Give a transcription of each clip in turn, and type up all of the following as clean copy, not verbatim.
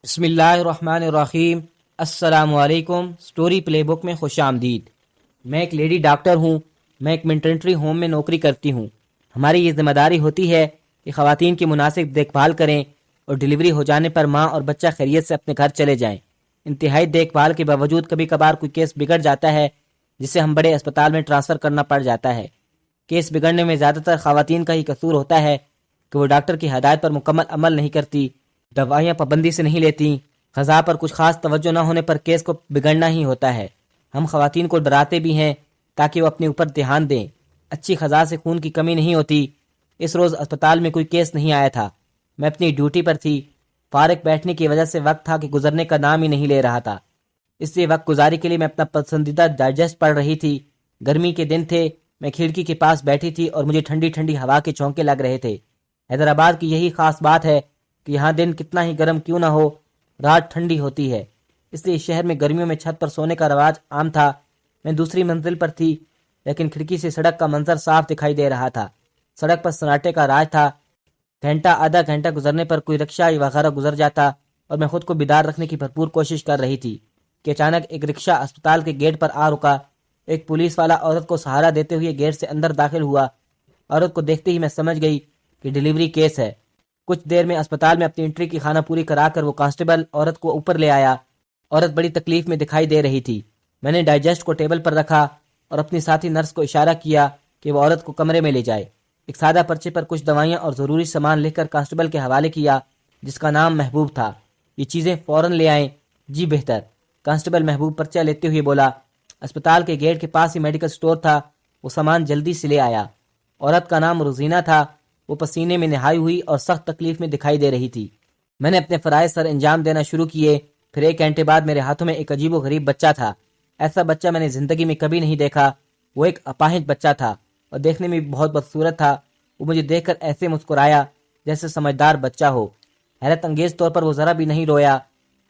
بسم اللہ الرحمن الرحیم۔ السلام علیکم۔ سٹوری پلے بک میں خوش آمدید۔ میں ایک لیڈی ڈاکٹر ہوں۔ میں ایک مینٹرنٹری ہوم میں نوکری کرتی ہوں۔ ہماری یہ ذمہ داری ہوتی ہے کہ خواتین کی مناسب دیکھ بھال کریں اور ڈلیوری ہو جانے پر ماں اور بچہ خیریت سے اپنے گھر چلے جائیں۔ انتہائی دیکھ بھال کے باوجود کبھی کبھار کوئی کیس بگڑ جاتا ہے جسے ہم بڑے اسپتال میں ٹرانسفر کرنا پڑ جاتا ہے۔ کیس بگڑنے میں زیادہ تر خواتین کا ہی قصور ہوتا ہے کہ وہ ڈاکٹر کی ہدایت پر مکمل عمل نہیں کرتی، دوائیاں پابندی سے نہیں لیتی، غذا پر کچھ خاص توجہ نہ ہونے پر کیس کو بگڑنا ہی ہوتا ہے۔ ہم خواتین کو ڈراتے بھی ہیں تاکہ وہ اپنے اوپر دھیان دیں۔ اچھی غذا سے خون کی کمی نہیں ہوتی۔ اس روز اسپتال میں کوئی کیس نہیں آیا تھا۔ میں اپنی ڈیوٹی پر تھی۔ فارغ بیٹھنے کی وجہ سے وقت تھا کہ گزرنے کا نام ہی نہیں لے رہا تھا۔ اس لیے وقت گزاری کے لیے میں اپنا پسندیدہ ڈائجسٹ پڑھ رہی تھی۔ گرمی کے دن تھے۔ میں کھڑکی کے پاس بیٹھی تھی اور مجھے ٹھنڈی ٹھنڈی ہوا کے جھونکے لگ رہے تھے۔ حیدرآباد کی یہی خاص بات ہے کہ یہاں دن کتنا ہی گرم کیوں نہ ہو، رات ٹھنڈی ہوتی ہے۔ اس لیے شہر میں گرمیوں میں چھت پر سونے کا رواج عام تھا۔ میں دوسری منزل پر تھی لیکن کھڑکی سے سڑک کا منظر صاف دکھائی دے رہا تھا۔ سڑک پر سناٹے کا راج تھا۔ گھنٹہ آدھا گھنٹہ گزرنے پر کوئی رکشہ وغیرہ گزر جاتا اور میں خود کو بیدار رکھنے کی بھرپور کوشش کر رہی تھی کہ اچانک ایک رکشہ اسپتال کے گیٹ پر آ رکا۔ ایک پولیس والا عورت کو سہارا دیتے ہوئے گیٹ سے اندر داخل ہوا۔ عورت کو دیکھتے ہی میں سمجھ گئی کہ ڈلیوری کیس ہے۔ کچھ دیر میں اسپتال میں اپنی انٹری کی خانہ پوری کرا کر وہ کانسٹیبل عورت کو اوپر لے آیا۔ عورت بڑی تکلیف میں دکھائی دے رہی تھی۔ میں نے ڈائجسٹ کو ٹیبل پر رکھا اور اپنی ساتھی نرس کو اشارہ کیا کہ وہ عورت کو کمرے میں لے جائے۔ ایک سادہ پرچے پر کچھ دوائیاں اور ضروری سامان لکھ کر کانسٹیبل کے حوالے کیا جس کا نام محبوب تھا۔ یہ چیزیں فوراً لے آئیں۔ جی بہتر۔ کانسٹیبل محبوب پرچہ لیتے ہوئے بولا۔ اسپتال کے گیٹ کے پاس ہی میڈیکل سٹور تھا۔ وہ سامان جلدی سے لے آیا۔ عورت کا نام روزینہ تھا۔ وہ پسینے میں نہائی ہوئی اور سخت تکلیف میں دکھائی دے رہی تھی۔ میں نے اپنے فرائض سر انجام دینا شروع کیے۔ پھر ایک گھنٹے بعد میرے ہاتھوں میں ایک عجیب و غریب بچہ تھا۔ ایسا بچہ میں نے زندگی میں کبھی نہیں دیکھا۔ وہ ایک اپاہج بچہ تھا اور دیکھنے میں بہت بدصورت تھا۔ وہ مجھے دیکھ کر ایسے مسکرایا جیسے سمجھدار بچہ ہو۔ حیرت انگیز طور پر وہ ذرا بھی نہیں رویا۔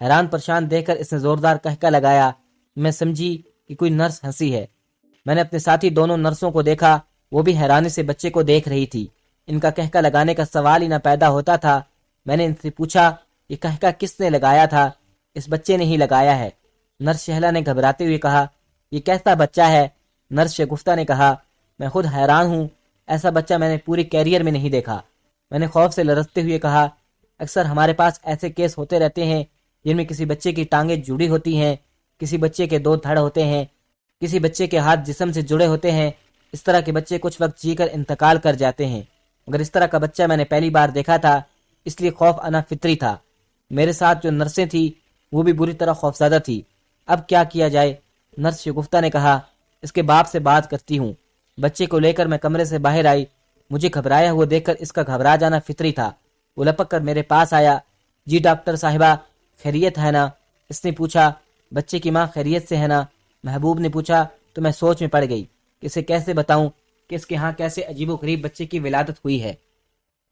حیران پریشان دیکھ کر اس نے زوردار کہکا لگایا۔ میں سمجھی کہ کوئی نرس ہنسی ہے۔ میں نے اپنے ساتھی دونوں نرسوں کو دیکھا۔ وہ بھی حیرانی سے بچے کو دیکھ رہی تھی۔ ان کا کہکا لگانے کا سوال ہی نہ پیدا ہوتا تھا۔ میں نے ان سے پوچھا یہ کہکا کس نے لگایا تھا؟ اس بچے نے ہی لگایا ہے۔ نرس شہلا نے گھبراتے ہوئے کہا یہ کیسا بچہ ہے؟ نرس شگفتہ نے کہا میں خود حیران ہوں، ایسا بچہ میں نے پوری کیریئر میں نہیں دیکھا۔ میں نے خوف سے لرزتے ہوئے کہا اکثر ہمارے پاس ایسے کیس ہوتے رہتے ہیں جن میں کسی بچے کی ٹانگیں جڑی ہوتی ہیں، کسی بچے کے 2 دھڑ ہوتے ہیں، کسی بچے کے ہاتھ جسم سے جڑے ہوتے ہیں۔ اس طرح کے بچے کچھ وقت جی کر انتقال کر جاتے ہیں، مگر اس طرح کا بچہ میں نے پہلی بار دیکھا تھا، اس لیے خوف آنا فطری تھا۔ میرے ساتھ جو نرسیں تھیں وہ بھی بری طرح خوفزدہ تھی۔ اب کیا کیا جائے؟ نرس شگفتہ نے کہا اس کے باپ سے بات کرتی ہوں۔ بچے کو لے کر میں کمرے سے باہر آئی۔ مجھے گھبرایا ہوا دیکھ کر اس کا گھبرا جانا فطری تھا۔ وہ لپک کر میرے پاس آیا۔ جی ڈاکٹر صاحبہ خیریت ہے نا؟ اس نے پوچھا۔ بچے کی ماں خیریت سے ہے نا؟ محبوب نے پوچھا تو میں سوچ میں پڑ گئی کہ اسے کیسے بتاؤں کہ اس کے ہاں کیسے عجیب و غریب بچے کی ولادت ہوئی ہے۔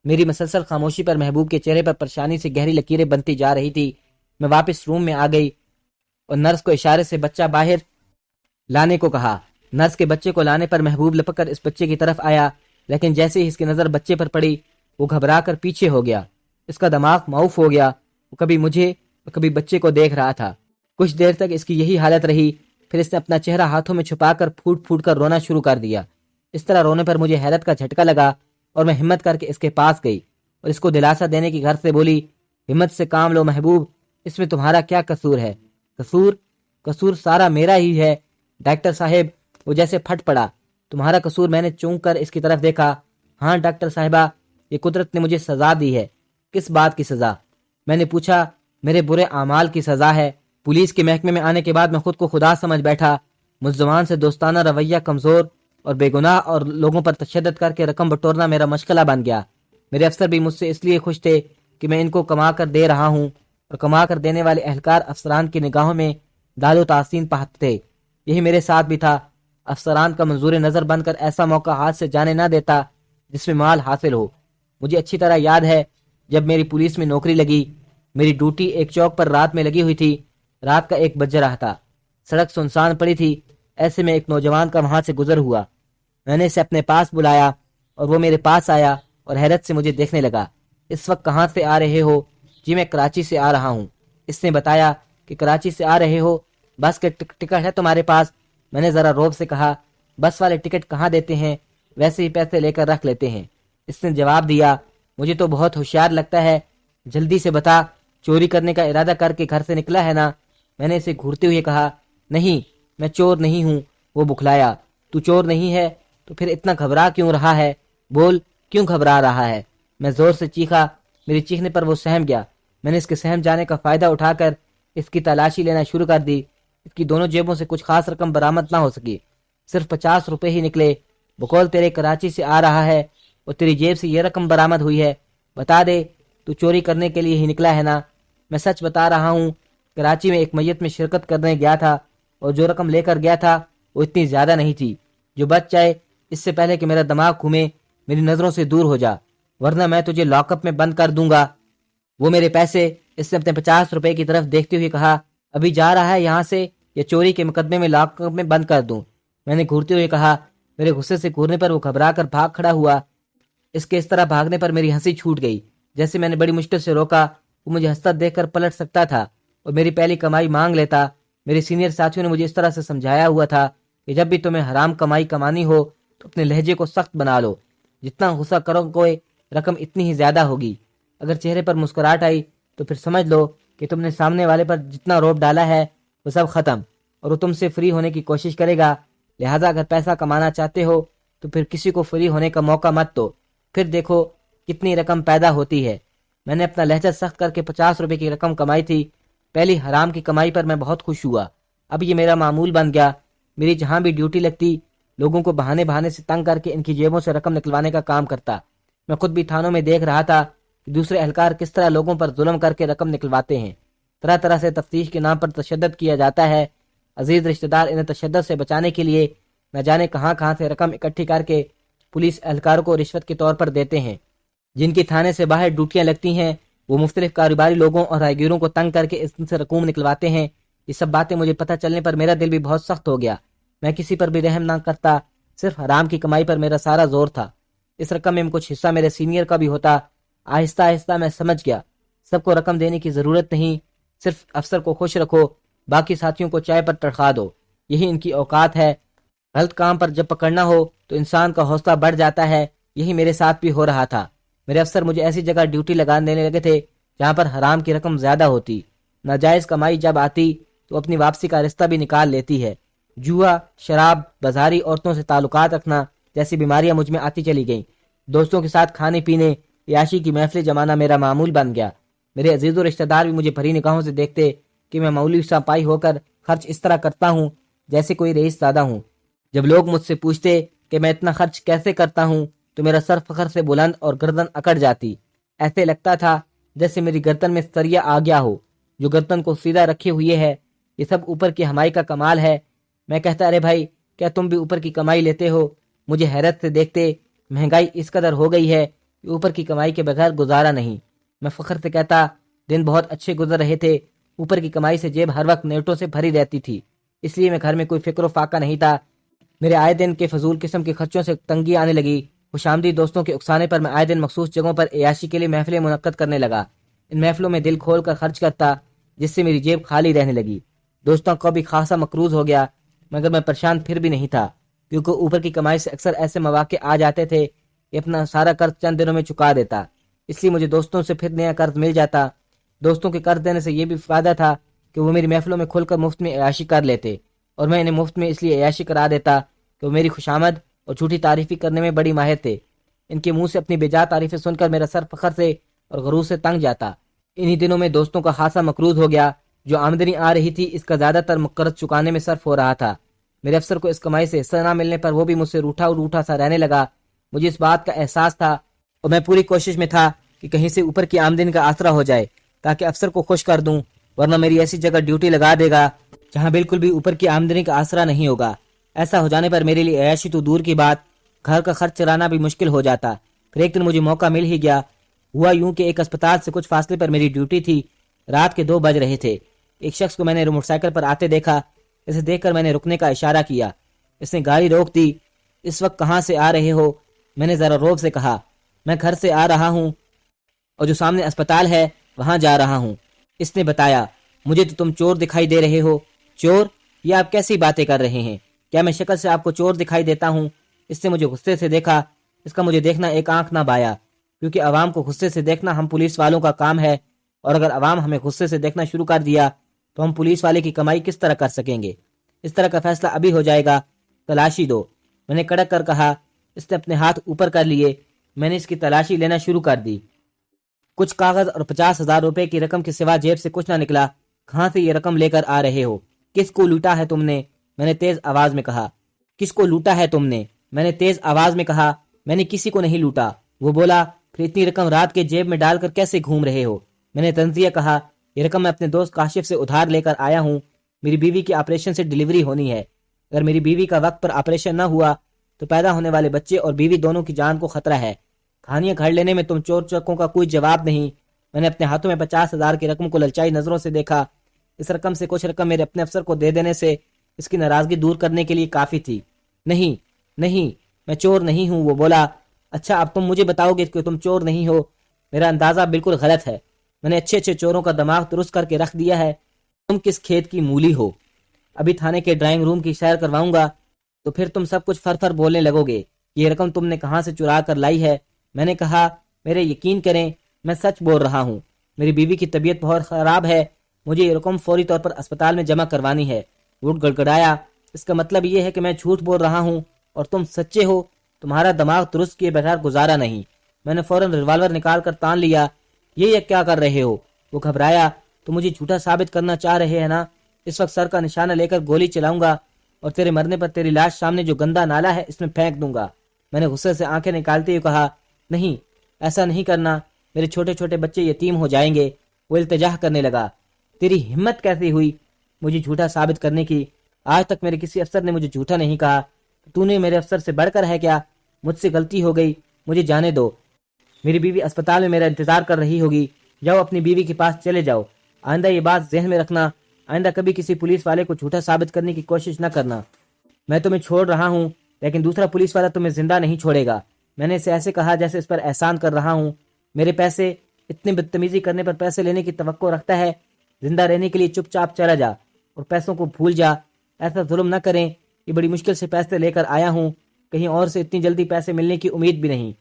میری مسلسل خاموشی پر محبوب کے چہرے پر پریشانی سے گہری لکیریں بنتی جا رہی تھی۔ میں واپس روم میں آ گئی اور نرس کو اشارے سے بچہ باہر لانے کو کہا۔ نرس کے بچے کو لانے پر محبوب لپک کر اس بچے کی طرف آیا، لیکن جیسے ہی اس کی نظر بچے پر پڑی وہ گھبرا کر پیچھے ہو گیا۔ اس کا دماغ معوف ہو گیا۔ وہ کبھی مجھے اور کبھی بچے کو دیکھ رہا تھا۔ کچھ دیر تک اس کی یہی حالت رہی، پھر اس نے اپنا چہرہ ہاتھوں میں چھپا کر پھوٹ پھوٹ کر رونا شروع کر دیا۔ اس طرح رونے پر مجھے حیرت کا جھٹکا لگا اور میں ہمت کر کے اس کے پاس گئی اور اس کو دلاسا دینے کی غرض سے بولی ہمت سے کام لو محبوب، اس میں تمہارا کیا قصور ہے؟ قصور سارا میرا ہی ہے ڈاکٹر صاحب۔ وہ جیسے پھٹ پڑا۔ تمہارا قصور؟ میں نے چونک کر اس کی طرف دیکھا۔ ہاں ڈاکٹر صاحبہ، یہ قدرت نے مجھے سزا دی ہے۔ کس بات کی سزا؟ میں نے پوچھا۔ میرے برے اعمال کی سزا ہے۔ پولیس کے محکمے میں آنے کے بعد میں خود کو خدا سمجھ بیٹھا۔ ملزمان سے دوستانہ رویہ کمزور اور بے گناہ اور لوگوں پر تشدد کر کے رقم بٹورنا میرا مشغلہ بن گیا۔ میرے افسر بھی مجھ سے اس لیے خوش تھے کہ میں ان کو کما کر دے رہا ہوں، اور کما کر دینے والے اہلکار افسران کی نگاہوں میں داد و تحسین پاتے تھے۔ یہی میرے ساتھ بھی تھا۔ افسران کا منظور نظر بن کر ایسا موقع ہاتھ سے جانے نہ دیتا جس میں مال حاصل ہو۔ مجھے اچھی طرح یاد ہے جب میری پولیس میں نوکری لگی، میری ڈیوٹی ایک چوک پر رات میں لگی ہوئی تھی۔ رات کا 1 بج رہا تھا۔ سڑک سنسان پڑی تھی۔ ایسے میں ایک نوجوان کا وہاں سے گزر ہوا۔ میں نے اسے اپنے پاس بلایا اور وہ میرے پاس آیا اور حیرت سے مجھے دیکھنے لگا۔ اس وقت کہاں سے آ رہے ہو؟ جی میں کراچی سے آ رہا ہوں۔ اس نے بتایا کہ کراچی سے آ رہے ہو، بس کے ٹکٹ ہے تمہارے پاس؟ میں نے ذرا روب سے کہا بس والے ٹکٹ کہاں دیتے ہیں، ویسے ہی پیسے لے کر رکھ لیتے ہیں۔ اس نے جواب دیا مجھے تو بہت ہوشیار لگتا ہے، جلدی سے بتا چوری کرنے کا ارادہ کر کے گھر سے نکلا ہے نا؟ میں نے اسے گھورتے ہوئے کہا نہیں میں چور نہیں ہوں۔ وہ بکھلایا تو چور نہیں ہے تو پھر اتنا گھبرا کیوں رہا ہے؟ بول کیوں گھبرا رہا ہے؟ میں زور سے چیخا۔ میری چیخنے پر وہ سہم گیا۔ میں نے اس کے سہم جانے کا فائدہ اٹھا کر اس کی تلاشی لینا شروع کر دی۔ اس کی دونوں جیبوں سے کچھ خاص رقم برآمد نہ ہو سکی، صرف 50 روپے ہی نکلے۔ بقول تیرے کراچی سے آ رہا ہے اور تیری جیب سے یہ رقم برآمد ہوئی ہے، بتا دے تو چوری کرنے کے لیے ہی نکلا ہے نا؟ میں سچ بتا رہا ہوں، کراچی میں ایک میت میں شرکت کرنے گیا تھا اور جو رقم لے کر گیا تھا وہ اتنی زیادہ نہیں تھی جو بچ جائے اس سے پہلے کہ میرا دماغ گھومے، میری نظروں سے دور ہو جا، ورنہ میں تجھے لاک اپ میں بند کر دوں گا۔ وہ میرے پیسے، اس نے اپنے 50 روپے کی طرف دیکھتے ہوئے کہا ابھی جا رہا ہے یہاں سے یا چوری کے مقدمے میں لاک اپ میں بند کر دوں؟ میں نے گھورتے ہوئے کہا۔ میرے غصے سے گھورنے پر وہ گھبرا کر بھاگ کھڑا ہوا۔ اس کے اس طرح بھاگنے پر میری ہنسی چھوٹ گئی، جیسے میں نے بڑی مشکل سے روکا۔ وہ مجھے ہنستا دیکھ کر پلٹ سکتا تھا اور میری پہلی کمائی مانگ لیتا۔ میرے سینئر ساتھیوں نے مجھے اس طرح سے سمجھایا ہوا تھا کہ جب بھی تمہیں حرام کمائی کمانی ہو تو اپنے لہجے کو سخت بنا لو، جتنا غصہ کرو گے رقم اتنی ہی زیادہ ہوگی۔ اگر چہرے پر مسکراہٹ آئی تو پھر سمجھ لو کہ تم نے سامنے والے پر جتنا روب ڈالا ہے وہ سب ختم، اور وہ تم سے فری ہونے کی کوشش کرے گا۔ لہٰذا اگر پیسہ کمانا چاہتے ہو تو پھر کسی کو فری ہونے کا موقع مت دو، پھر دیکھو کتنی رقم پیدا ہوتی ہے۔ میں نے اپنا لہجہ سخت کر کے 50 روپے کی رقم کمائی تھی۔ پہلی حرام کی کمائی پر میں بہت خوش ہوا۔ اب یہ میرا معمول بن گیا۔ میری جہاں بھی ڈیوٹی لگتی لوگوں کو بہانے بہانے سے تنگ کر کے ان کی جیبوں سے رقم نکلوانے کا کام کرتا۔ میں خود بھی تھانوں میں دیکھ رہا تھا کہ دوسرے اہلکار کس طرح لوگوں پر ظلم کر کے رقم نکلواتے ہیں۔ طرح طرح سے تفتیش کے نام پر تشدد کیا جاتا ہے۔ عزیز رشتہ دار انہیں تشدد سے بچانے کے لیے نہ جانے کہاں کہاں سے رقم اکٹھی کر کے پولیس اہلکاروں کو رشوت کے طور پر دیتے ہیں۔ جن کی تھانے سے باہر ڈیوٹیاں لگتی ہیں وہ مختلف کاروباری لوگوں اور راہگیروں کو تنگ کر کے ان سے رقوم نکلواتے ہیں۔ یہ سب باتیں مجھے پتہ چلنے پر میرا دل بھی بہت سخت ہو گیا۔ میں کسی پر بھی رحم نہ کرتا، صرف حرام کی کمائی پر میرا سارا زور تھا۔ اس رقم میں کچھ حصہ میرے سینئر کا بھی ہوتا۔ آہستہ آہستہ میں سمجھ گیا سب کو رقم دینے کی ضرورت نہیں، صرف افسر کو خوش رکھو، باقی ساتھیوں کو چائے پر تڑخا دو، یہی ان کی اوقات ہے۔ غلط کام پر جب پکڑنا ہو تو انسان کا حوصلہ بڑھ جاتا ہے۔ یہی میرے ساتھ بھی ہو رہا تھا۔ میرے افسر مجھے ایسی جگہ ڈیوٹی لگا دینے لگے تھے جہاں پر حرام کی رقم زیادہ ہوتی۔ ناجائز کمائی جب آتی تو اپنی واپسی کا رستہ بھی نکال لیتی ہے۔ جوا، شراب، بازاری عورتوں سے تعلقات رکھنا جیسی بیماریاں مجھ میں آتی چلی گئیں۔ دوستوں کے ساتھ کھانے پینے، عیاشی کی محفلیں جمانا میرا معمول بن گیا۔ میرے عزیز و رشتہ دار بھی مجھے بھری نگاہوں سے دیکھتے کہ میں مولوی سپاہی ہو کر خرچ اس طرح کرتا ہوں جیسے کوئی رئیس زادہ ہوں۔ جب لوگ مجھ سے پوچھتے کہ میں اتنا خرچ کیسے کرتا ہوں تو میرا سر فخر سے بلند اور گردن اکڑ جاتی۔ ایسے لگتا تھا جیسے میری گردن میں سریا آ گیا ہو جو گردن کو سیدھا رکھے ہوئے ہے۔ یہ سب اوپر کی ہمائی کا کمال ہے۔ میں کہتا ارے بھائی کیا تم بھی اوپر کی کمائی لیتے ہو؟ مجھے حیرت سے دیکھتے۔ مہنگائی اس قدر ہو گئی ہے کہ اوپر کی کمائی کے بغیر گزارا نہیں۔ میں فخر سے کہتا دن بہت اچھے گزر رہے تھے، اوپر کی کمائی سے جیب ہر وقت نیٹوں سے بھری رہتی تھی، اس لیے میں گھر میں کوئی فکر و فاقہ نہیں تھا۔ میرے آئے دن کے فضول قسم کے خرچوں سے تنگی آنے لگی۔ خوش آمدید دوستوں کے اکسانے پر میں آئے دن مخصوص جگہوں پر عیاشی کے لیے محفلیں منعقد کرنے لگا۔ ان محفلوں میں دل کھول کر خرچ کرتا جس سے میری جیب خالی رہنے لگی۔ دوستوں کو بھی خاصا مقروض ہو گیا، مگر میں پریشان پھر بھی نہیں تھا، کیونکہ اوپر کی کمائی سے اکثر ایسے مواقع آ جاتے تھے کہ اپنا سارا قرض چند دنوں میں چکا دیتا، اس لیے مجھے دوستوں سے پھر نیا قرض مل جاتا۔ دوستوں کے قرض دینے سے یہ بھی فائدہ تھا کہ وہ میری محفلوں میں کھل کر مفت میں عیاشی کر لیتے، اور میں انہیں مفت میں اس لیے عیاشی کرا دیتا کہ وہ میری خوشامد اور جھوٹی تعریفی کرنے میں بڑی ماہر تھے۔ ان کے منہ سے اپنی بےجا تعریفیں سن کر میرا سر فخر سے اور غرور سے تنگ جاتا۔ انہی دنوں میں دوستوں کا خاصا مقروض ہو گیا۔ جو آمدنی آ رہی تھی اس کا زیادہ تر قرض چکانے میں صرف ہو رہا تھا۔ میرے افسر کو اس کمائی سے حصہ نہ ملنے پر وہ بھی مجھ سے روٹھا سا رہنے لگا۔ مجھے اس بات کا احساس تھا اور میں پوری کوشش میں تھا کہ کہیں سے اوپر کی آمدنی کا آسرا ہو جائے تاکہ افسر کو خوش کر دوں، ورنہ میری ایسی جگہ ڈیوٹی لگا دے گا جہاں بالکل بھی اوپر کی آمدنی کا آسرا نہیں ہوگا۔ ایسا ہو جانے پر میرے لیے عیاشی تو دور کی بات، گھر کا خرچ چلانا بھی مشکل ہو جاتا۔ پھر ایک دن مجھے موقع مل ہی گیا۔ ہوا یوں کہ ایک اسپتال سے کچھ فاصلے پر میری ڈیوٹی تھی۔ رات کے 2 بج رہے تھے۔ ایک شخص کو میں نے موٹر سائیکل پر آتے دیکھا۔ اسے دیکھ کر میں نے رکنے کا اشارہ کیا۔ اس نے گاڑی روک دی۔ اس وقت کہاں سے آ رہے ہو؟ میں نے ذرا روب سے کہا۔ میں گھر سے آ رہا ہوں اور جو سامنے اسپتال ہے وہاں جا رہا ہوں۔ اس نے بتایا، مجھے تو تم چور دکھائی دے رہے ہو۔ چور؟ یہ آپ کیسی باتیں کر رہے ہیں؟ کیا میں شکل سے آپ کو چور دکھائی دیتا ہوں؟ اس نے مجھے غصے سے دیکھا۔ اس کا مجھے دیکھنا ایک آنکھ نہ بایا، کیونکہ عوام کو غصے سے دیکھنا ہم پولیس والوں کا کام ہے، اور اگر عوام ہمیں غصے سے دیکھنا شروع کر دیا تو ہم پولیس والے کی کمائی کس طرح کر سکیں گے؟ اس طرح کا فیصلہ ابھی ہو جائے گا، تلاشی دو، میں نے کڑک کر کہا۔ اس نے اپنے ہاتھ اوپر کر لیے۔ میں نے اس کی تلاشی لینا شروع کر دی۔ کچھ کاغذ اور 50,000 روپے کی رقم کے سوا جیب سے کچھ نہ نکلا۔ کہاں سے یہ رقم لے کر آ رہے ہو؟ کس کو لوٹا ہے تم نے؟ میں نے تیز آواز میں کہا۔ کس کو لوٹا ہے تم نے؟ میں نے تیز آواز میں کہا۔ میں نے کسی کو نہیں لوٹا۔ وہ بولا، پھر اتنی رقم رات کے جیب میں ڈال کر کیسے گھوم رہے ہو؟ میں نے تنزیہ کہا، یہ رقم میں اپنے دوست کاشف سے ادھار لے کر آیا ہوں۔ میری بیوی کی آپریشن سے ڈیلیوری ہونی ہے۔ اگر میری بیوی کا وقت پر آپریشن نہ ہوا تو پیدا ہونے والے بچے اور بیوی دونوں کی جان کو خطرہ ہے۔ کہانیاں گھڑ لینے میں تم چور چکوں کا کوئی جواب نہیں۔ میں نے اپنے ہاتھوں میں 50,000 کی رقم کو للچائی نظروں سے دیکھا۔ اس رقم سے کچھ رقم میرے اپنے افسر کو دے دینے سے اس کی ناراضگی دور کرنے کے لیے کافی تھی۔ نہیں نہیں، میں چور نہیں ہوں، وہ بولا۔ اچھا، اب تم مجھے بتاؤ گے کہ تم چور نہیں ہو؟ میرا اندازہ بالکل غلط ہے۔ میں نے اچھے اچھے چوروں کا دماغ درست کر کے رکھ دیا ہے۔ تم کس کھیت کی مولی ہو؟ ابھی تھانے کے ڈرائنگ روم کی سیر کرواؤں گا تو پھر تم سب کچھ فر فر بولنے لگو گے۔ یہ رقم تم نے کہاں سے چرا کر لائی ہے؟ میں نے کہا، میرے یقین کریں، میں سچ بول رہا ہوں۔ میری بیوی کی طبیعت بہت خراب ہے، مجھے یہ رقم فوری طور پر اسپتال میں جمع کروانی ہے۔ وہ گڑگڑایا، اس کا مطلب یہ ہے کہ میں جھوٹ بول رہا ہوں اور تم سچے ہو؟ تمہارا دماغ درست کیے بغیر گزارا نہیں۔ میں نے فوراً ریوالور نکال کر تان لیا۔ یہ کیا کر رہے ہو؟ وہ گھبرایا۔ تو مجھے جھوٹا ثابت کرنا چاہ رہے ہیں نا؟ اس وقت سر کا نشانہ لے کر گولی چلاؤں گا اور تیرے مرنے پر تیری لاش سامنے جو گندا نالا ہے اس میں پھینک دوں گا۔ میں نے غصے سے آنکھیں نکالتے ہوئے کہا، نہیں، ایسا نہیں کرنا، میرے چھوٹے چھوٹے بچے یتیم ہو جائیں گے۔ وہ التجا کرنے لگا۔ تیری ہمت کیسی ہوئی مجھے جھوٹا ثابت کرنے کی؟ آج تک میرے کسی افسر نے مجھے جھوٹا نہیں کہا۔ تو نے میرے افسر سے بڑھ کر ہے کیا؟ مجھ سے غلطی ہو گئی، مجھے جانے دو۔ میری بیوی اسپتال میں میرا انتظار کر رہی ہوگی۔ جاؤ اپنی بیوی کے پاس چلے جاؤ۔ آئندہ یہ بات ذہن میں رکھنا، آئندہ کبھی کسی پولیس والے کو جھوٹا ثابت کرنے کی کوشش نہ کرنا۔ میں تمہیں چھوڑ رہا ہوں لیکن دوسرا پولیس والا تمہیں زندہ نہیں چھوڑے گا۔ میں نے اسے ایسے کہا جیسے اس پر احسان کر رہا ہوں۔ میرے پیسے، اتنی بدتمیزی کرنے پر پیسے لینے کی توقع رکھتا ہے؟ زندہ رہنے کے لیے چپ چاپ چلا جا اور پیسوں کو بھول جا۔ ایسا ظلم نہ کریں، یہ بڑی مشکل سے پیسے لے کر آیا ہوں، کہیں اور سے اتنی جلدی پیسے ملنے کی امید بھی نہیں۔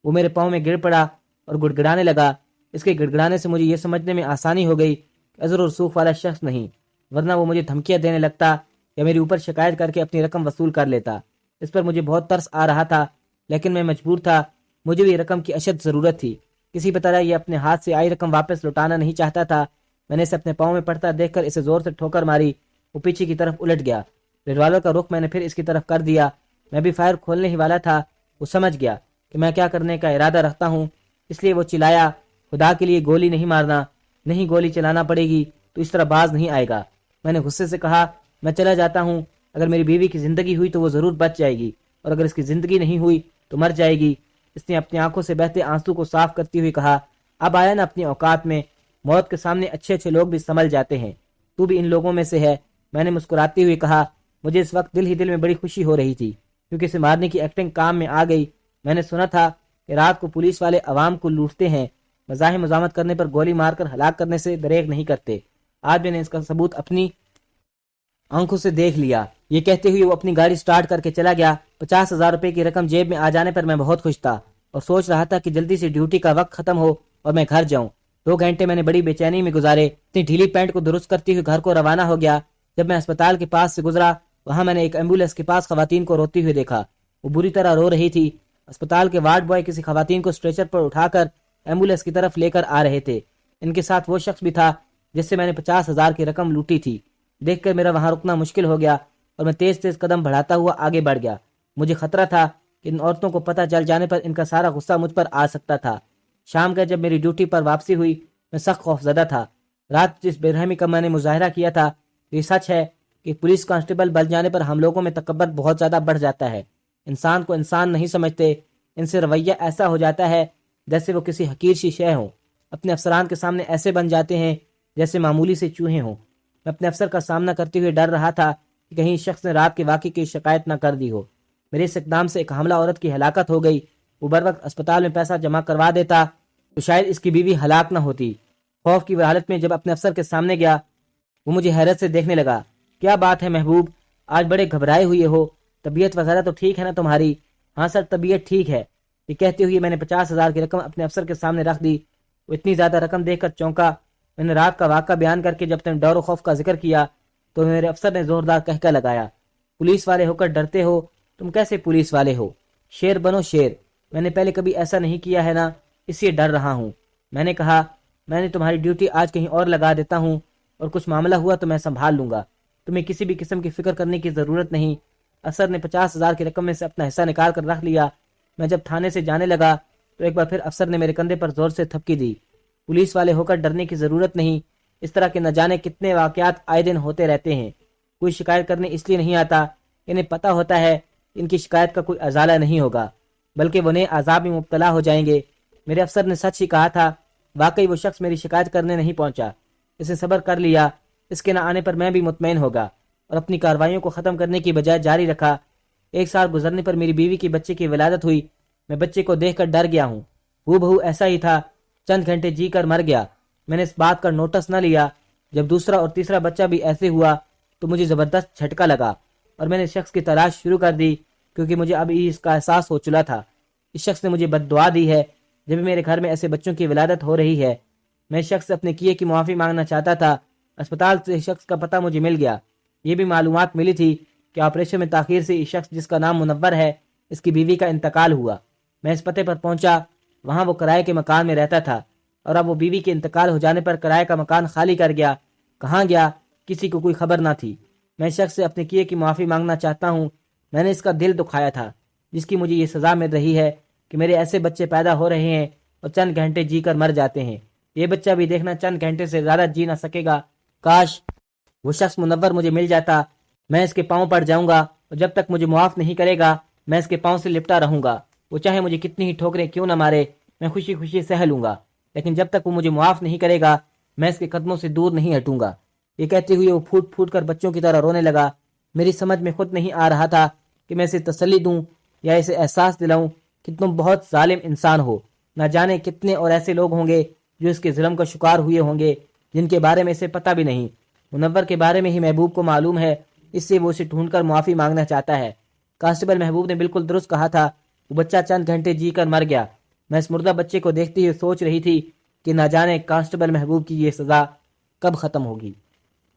وہ میرے پاؤں میں گر پڑا اور گڑ گڑانے لگا۔ اس کے گڑ گڑانے سے مجھے یہ سمجھنے میں آسانی ہو گئی کہ عذر و رسوخ والا شخص نہیں، ورنہ وہ مجھے دھمکیاں دینے لگتا یا میرے اوپر شکایت کر کے اپنی رقم وصول کر لیتا۔ اس پر مجھے بہت ترس آ رہا تھا، لیکن میں مجبور تھا۔ مجھے بھی رقم کی اشد ضرورت تھی۔ کسی بھی طرح یہ اپنے ہاتھ سے آئی رقم واپس لوٹانا نہیں چاہتا تھا۔ میں نے اسے اپنے پاؤں میں پڑتا دیکھ کر اسے زور سے ٹھوکر ماری۔ وہ پیچھے کی طرف الٹ گیا۔ ریوالور کا رخ میں نے پھر اس کی طرف کر دیا۔ میں بھی فائر کھولنے ہی والا تھا۔ وہ سمجھ گیا کہ میں کیا کرنے کا ارادہ رکھتا ہوں، اس لیے وہ چلایا، خدا کے لیے گولی نہیں مارنا، نہیں گولی چلانا پڑے گی تو اس طرح باز نہیں آئے گا۔ میں نے غصے سے کہا، میں چلا جاتا ہوں۔ اگر میری بیوی کی زندگی ہوئی تو وہ ضرور بچ جائے گی، اور اگر اس کی زندگی نہیں ہوئی تو مر جائے گی۔ اس نے اپنی آنکھوں سے بہتے آنسو کو صاف کرتی ہوئی کہا، اب آیا نا اپنی اوقات میں، موت کے سامنے اچھے اچھے لوگ بھی سنبھل جاتے ہیں، تو بھی ان لوگوں میں سے ہے۔ میں نے مسکراتی ہوئی کہا، مجھے اس وقت دل ہی دل میں بڑی خوشی ہو رہی تھی کیونکہ اسے مارنے کی ایکٹنگ کام میں آ گئی۔ میں نے سنا تھا کہ رات کو پولیس والے عوام کو لوٹتے ہیں، مزاحم مزاحمت کرنے پر گولی مار کر ہلاک کرنے سے دریغ نہیں کرتے۔ آج میں نے اس کا ثبوت اپنی آنکھوں سے دیکھ لیا۔ یہ کہتے ہوئے وہ اپنی گاڑی سٹارٹ کر کے چلا گیا۔ 50,000 روپے کی رقم جیب میں آ جانے پر میں بہت خوش تھا اور سوچ رہا تھا کہ جلدی سے ڈیوٹی کا وقت ختم ہو اور میں گھر جاؤں۔ 2 گھنٹے میں نے بڑی بے چینی میں گزارے۔ اپنی ڈھیلی پینٹ کو درست کرتے ہوئے گھر کو روانہ ہو گیا۔ جب میں اسپتال کے پاس سے گزرا، وہاں میں نے ایک ایمبولینس کے پاس خواتین کو روتی ہوئے دیکھا۔ وہ بری طرح رو رہی تھی۔ اسپتال کے وارڈ بوائے کسی خواتین کو اسٹریچر پر اٹھا کر ایمبولینس کی طرف لے کر آ رہے تھے۔ ان کے ساتھ وہ شخص بھی تھا جس سے میں نے 50,000 کی رقم لوٹی تھی۔ دیکھ کر میرا وہاں رکنا مشکل ہو گیا اور میں تیز تیز قدم بڑھاتا ہوا آگے بڑھ گیا۔ مجھے خطرہ تھا کہ ان عورتوں کو پتہ چل جانے پر ان کا سارا غصہ مجھ پر آ سکتا تھا۔ شام کا جب میری ڈیوٹی پر واپسی ہوئی، میں سخت خوفزدہ تھا۔ رات جس بے رحمی کا میں نے مظاہرہ کیا تھا، یہ سچ ہے کہ پولیس کانسٹیبل بن جانے پر ہم لوگوں میں تکبر بہت زیادہ بڑھ جاتا ہے۔ انسان کو انسان نہیں سمجھتے، ان سے رویہ ایسا ہو جاتا ہے جیسے وہ کسی حقیر سی شے ہوں۔ اپنے افسران کے سامنے ایسے بن جاتے ہیں جیسے معمولی سے چوہے ہوں۔ میں اپنے افسر کا سامنا کرتے ہوئے ڈر رہا تھا کہ کہیں اس شخص نے رات کے واقعے کی شکایت نہ کر دی ہو۔ میرے اس اقدام سے ایک حاملہ عورت کی ہلاکت ہو گئی۔ وہ بر وقت اسپتال میں پیسہ جمع کروا دیتا تو شاید اس کی بیوی ہلاک نہ ہوتی۔ خوف کی حالت میں جب اپنے افسر کے سامنے گیا، وہ مجھے حیرت سے دیکھنے لگا۔ کیا بات ہے محبوب، آج بڑے گھبرائے ہوئے ہو؟ طبیعت وغیرہ تو ٹھیک ہے نا تمہاری؟ ہاں سر، طبیعت ٹھیک ہے۔ یہ کہتے ہوئے میں نے 50,000 کی رقم اپنے افسر کے سامنے رکھ دی۔ وہ اتنی زیادہ رقم دیکھ کر چونکا۔ میں نے رات کا واقعہ بیان کر کے جب تم ڈر و خوف کا ذکر کیا تو میرے افسر نے زوردار کہکا لگایا، پولیس والے ہو کر ڈرتے ہو؟ تم کیسے پولیس والے ہو؟ شیر بنو شیر، میں نے پہلے کبھی ایسا نہیں کیا ہے نا، اس لیے ڈر رہا ہوں۔ میں نے کہا، میں نے تمہاری ڈیوٹی آج کہیں اور لگا دیتا ہوں، اور کچھ معاملہ ہوا تو میں سنبھال لوں گا، تمہیں کسی بھی قسم کی فکر کرنے کی ضرورت نہیں۔ افسر نے 50,000 کی رقم میں سے اپنا حصہ نکال کر رکھ لیا۔ میں جب تھانے سے جانے لگا تو ایک بار پھر افسر نے میرے کندھے پر زور سے تھپکی دی۔ پولیس والے ہو کر ڈرنے کی ضرورت نہیں، اس طرح کے نہ جانے کتنے واقعات آئے دن ہوتے رہتے ہیں۔ کوئی شکایت کرنے اس لیے نہیں آتا، انہیں پتہ ہوتا ہے ان کی شکایت کا کوئی ازالہ نہیں ہوگا، بلکہ وہ نئے عذاب میں مبتلا ہو جائیں گے۔ میرے افسر نے سچ ہی کہا تھا، واقعی وہ شخص میری شکایت کرنے نہیں پہنچا، اسے صبر کر لیا، اس کے نہ آنے پر میں بھی مطمئن ہوگا، اور اپنی کارروائیوں کو ختم کرنے کی بجائے جاری رکھا۔ ایک سال گزرنے پر میری بیوی کی بچے کی ولادت ہوئی۔ میں بچے کو دیکھ کر ڈر گیا ہوں، ہو بہو ایسا ہی تھا، چند گھنٹے جی کر مر گیا۔ میں نے اس بات کا نوٹس نہ لیا۔ جب دوسرا اور تیسرا بچہ بھی ایسے ہوا تو مجھے زبردست جھٹکا لگا، اور میں نے شخص کی تلاش شروع کر دی، کیونکہ مجھے اب اس کا احساس ہو چلا تھا۔ اس شخص نے مجھے بد دعا دی ہے۔ جب بھی میرے گھر میں ایسے بچوں کی ولادت ہو رہی ہے، میں اس شخص سے اپنے کیے کی معافی مانگنا چاہتا تھا۔ اسپتال سے شخص کا پتہ مجھے مل گیا۔ یہ بھی معلومات ملی تھی کہ آپریشن میں تاخیر سے اس شخص جس کا نام منور ہے، اس کی بیوی کا انتقال ہوا۔ میں اس پتے پر پہنچا، وہاں وہ کرائے کے مکان میں رہتا تھا، اور اب وہ بیوی کے انتقال ہو جانے پر کرائے کا مکان خالی کر گیا۔ کہاں گیا، کسی کو کوئی خبر نہ تھی۔ میں شخص سے اپنے کیے کی معافی مانگنا چاہتا ہوں۔ میں نے اس کا دل دکھایا تھا، جس کی مجھے یہ سزا مل رہی ہے کہ میرے ایسے بچے پیدا ہو رہے ہیں اور چند گھنٹے جی کر مر جاتے ہیں۔ یہ بچہ بھی دیکھنا چند گھنٹے سے زیادہ جی نہ سکے گا۔ کاش وہ شخص منور مجھے مل جاتا۔ میں اس کے پاؤں پڑ جاؤں گا، اور جب تک مجھے معاف نہیں کرے گا میں اس کے پاؤں سے لپٹا رہوں گا۔ وہ چاہے مجھے کتنی ہی ٹھوکریں کیوں نہ مارے، میں خوشی خوشی سہ لوں گا، لیکن جب تک وہ مجھے معاف نہیں کرے گا میں اس کے قدموں سے دور نہیں ہٹوں گا۔ یہ کہتے ہوئے وہ پھوٹ پھوٹ کر بچوں کی طرح رونے لگا۔ میری سمجھ میں خود نہیں آ رہا تھا کہ میں اسے تسلی دوں یا اسے احساس دلاؤں کہ تم بہت ظالم انسان ہو۔ نہ جانے کتنے اور ایسے لوگ ہوں گے جو اس کے ظلم کا شکار ہوئے ہوں گے، جن کے بارے میں اسے پتہ بھی نہیں۔ منور کے بارے میں ہی محبوب کو معلوم ہے، اس سے وہ اسے ڈھونڈ کر معافی مانگنا چاہتا ہے۔ کانسٹیبل محبوب نے بالکل درست کہا تھا، وہ بچہ چند گھنٹے جی کر مر گیا۔ میں اس مردہ بچے کو دیکھتے ہوئے سوچ رہی تھی کہ نہ جانے کانسٹیبل محبوب کی یہ سزا کب ختم ہوگی۔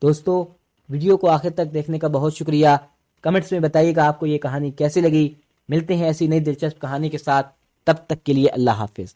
دوستو، ویڈیو کو آخر تک دیکھنے کا بہت شکریہ۔ کمنٹس میں بتائیے گا آپ کو یہ کہانی کیسی لگی۔ ملتے ہیں ایسی نئی دلچسپ کہانی کے ساتھ، تب تک کے لیے اللہ حافظ۔